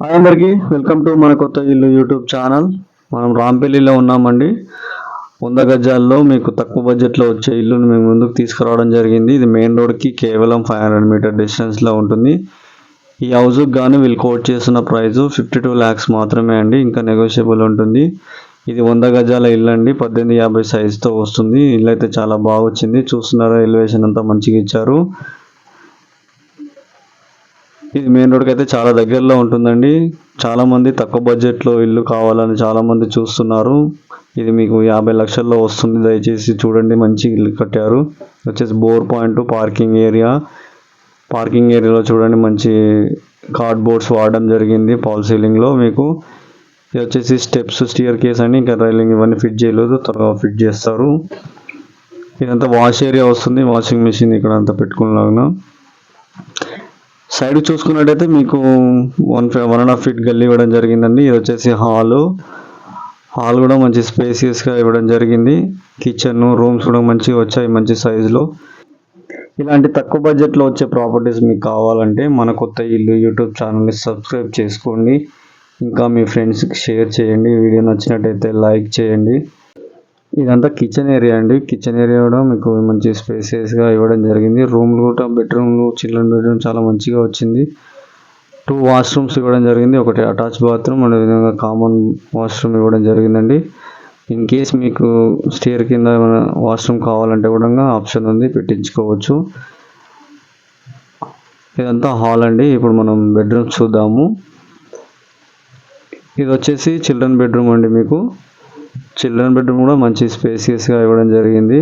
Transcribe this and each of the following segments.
Hi అందరికీ, welcome to మన కొత్త ఇల్లు యూట్యూబ్ ఛానల్. మనం రాంపల్లిలో ఉన్నామండి. 100 గజాల్లో మీకు తక్కువ బడ్జెట్లో వచ్చే ఇల్లుని మేము ముందుకు తీసుకురావడం జరిగింది. ఇది మెయిన్ రోడ్కి కేవలం 500 మీటర్ డిస్టెన్స్లో ఉంటుంది. ఈ హౌస్కి గాను వీళ్ళు కోట్ చేస్తున్న ప్రైస్ 52 lakhs మాత్రమే అండి. ఇంకా నెగోషియబుల్ ఉంటుంది. ఇది 100 గజాల ఇల్లు అండి. 1850 సైజుతో వస్తుంది. ఇల్లు అయితే చాలా బాగా వచ్చింది. చూస్తున్నారా, ఎలివేషన్ అంతా మంచిగా ఇచ్చారు. ఇది మెయిన్ రోడ్కి అయితే చాలా దగ్గరలో ఉంటుందండి. చాలామంది తక్కువ బడ్జెట్లో ఇల్లు కావాలని చాలామంది చూస్తున్నారు. ఇది మీకు 50 లక్షల్లో వస్తుంది. దయచేసి చూడండి, మంచి ఇల్లు కట్టారు. వచ్చేసి బోర్ పాయింట్, పార్కింగ్ ఏరియాలో చూడండి, మంచి కార్డ్బోర్డ్స్ వాడడం జరిగింది. ఫాల్ సీలింగ్లో మీకు ఇది వచ్చేసి స్టెప్స్, స్టియర్ కేస్ అని, ఇంకా రైలింగ్ ఇవన్నీ ఫిట్ చేయలేదు, త్వరగా ఫిట్ చేస్తారు. ఇదంతా వాష్ ఏరియా వస్తుంది. వాషింగ్ మిషన్ ఇక్కడ అంతా పెట్టుకున్నాను. సైడ్ చూసుకున్నట్టయితే మీకు 1.5 feet గల్లీ ఇవ్వడం జరిగిందండి. ఇది వచ్చేసి హాల్ కూడా మంచి స్పేసియస్గా ఇవ్వడం జరిగింది. కిచెన్, రూమ్స్ కూడా మంచిగా వచ్చాయి, మంచి సైజులో. ఇలాంటి తక్కువ బడ్జెట్లో వచ్చే ప్రాపర్టీస్ మీకు కావాలంటే మన కొత్త ఇల్లు యూట్యూబ్ ఛానల్ని సబ్స్క్రైబ్ చేసుకోండి. ఇంకా మీ ఫ్రెండ్స్కి షేర్ చేయండి. వీడియో నచ్చినట్టయితే లైక్ చేయండి. ఇదంతా కిచెన్ ఏరియా అండి. కిచెన్ ఏరియా కూడా మీకు మంచి స్పేసియస్గా ఇవ్వడం జరిగింది. రూమ్లు కూడా, బెడ్రూమ్లు, చిల్డ్రన్ బెడ్రూమ్ చాలా మంచిగా వచ్చింది. 2 వాష్రూమ్స్ ఇవ్వడం జరిగింది. ఒకటి అటాచ్ బాత్రూమ్, అదేవిధంగా కామన్ వాష్రూమ్ ఇవ్వడం జరిగిందండి. ఇన్ కేస్ మీకు స్టేర్ కింద ఏమైనా వాష్రూమ్ కావాలంటే కూడా ఆప్షన్ ఉంది, పెట్టించుకోవచ్చు. ఇదంతా హాల్ అండి. ఇప్పుడు మనం బెడ్రూమ్స్ చూద్దాము. ఇది వచ్చేసి చిల్డ్రన్ బెడ్రూమ్ అండి. మీకు చిల్డ్రన్ బెడ్రూమ్ కూడా మంచి స్పేసియస్గా ఇవ్వడం జరిగింది.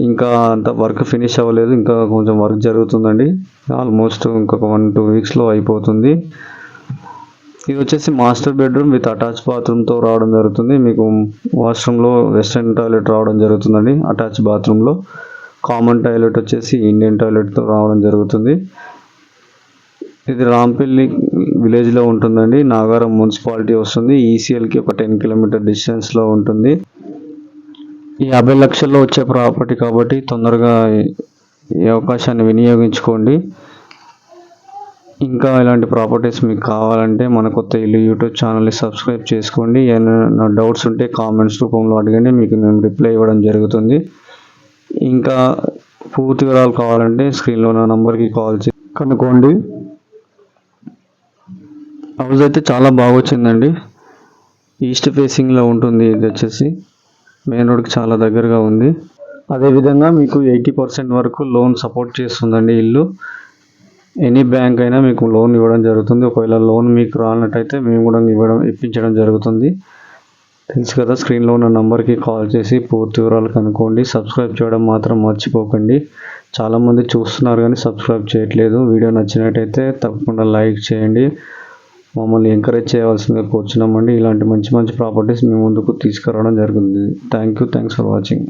ఇంకా అంత వర్క్ ఫినిష్ అవ్వలేదు, ఇంకా కొంచెం వర్క్ జరుగుతుందండి. ఆల్మోస్ట్ ఇంకొక 1-2 weeksలో అయిపోతుంది. ఇది వచ్చేసి మాస్టర్ బెడ్రూమ్ విత్ అటాచ్ బాత్రూమ్తో రావడం జరుగుతుంది. మీకు వాష్రూమ్లో వెస్ట్రన్ టాయిలెట్ రావడం జరుగుతుందండి. అటాచ్ బాత్రూంలో కామన్ టాయిలెట్ వచ్చేసి ఇండియన్ టాయిలెట్తో రావడం జరుగుతుంది. ఇది రాంపల్లి విలేజ్లో ఉంటుందండి. నాగారం మున్సిపాలిటీ వస్తుంది. ఈసీఎల్కి ఒక 10 kilometer డిస్టెన్స్లో ఉంటుంది. ఈ 50 లక్షల్లో వచ్చే ప్రాపర్టీ కాబట్టి తొందరగా ఈ అవకాశాన్ని వినియోగించుకోండి. ఇంకా ఇలాంటి ప్రాపర్టీస్ మీకు కావాలంటే మన కొత్త ఇల్లు యూట్యూబ్ ఛానల్ని సబ్స్క్రైబ్ చేసుకోండి. ఏమైనా డౌట్స్ ఉంటే కామెంట్స్ రూపంలో అడగండి, మీకు మేము రిప్లై ఇవ్వడం జరుగుతుంది. ఇంకా పూర్తి వివరాలు కావాలంటే స్క్రీన్లో ఉన్న నంబర్కి కాల్ చేసి కనుక్కోండి. హౌస్ అయితే చాలా బాగా వచ్చిందండి. ఈస్ట్ ఫేసింగ్లో ఉంటుంది. ఇది వచ్చేసి మెయిన్ రోడ్కి చాలా దగ్గరగా ఉంది. అదేవిధంగా మీకు 80% వరకు లోన్ సపోర్ట్ చేస్తుందండి ఇల్లు. ఎనీ బ్యాంక్ అయినా మీకు లోన్ ఇవ్వడం జరుగుతుంది. ఒకవేళ లోన్ మీకు రానట్టయితే మేము కూడా ఇప్పించడం జరుగుతుంది. తెలుసు కదా, స్క్రీన్లో ఉన్న నంబర్కి కాల్ చేసి పూర్తి వివరాలు కనుక్కోండి. సబ్స్క్రైబ్ చేయడం మాత్రం మర్చిపోకండి. చాలామంది చూస్తున్నారు కానీ సబ్స్క్రైబ్ చేయట్లేదు. వీడియో నచ్చినట్టయితే తప్పకుండా లైక్ చేయండి. మమ్మల్ని ఎంకరేజ్ చేయవలసిందిగా కోరుచున్నామండి. ఇలాంటి మంచి ప్రాపర్టీస్ మీ ముందుకు తీసుకురావడం జరుగుతుంది. Thanks for watching.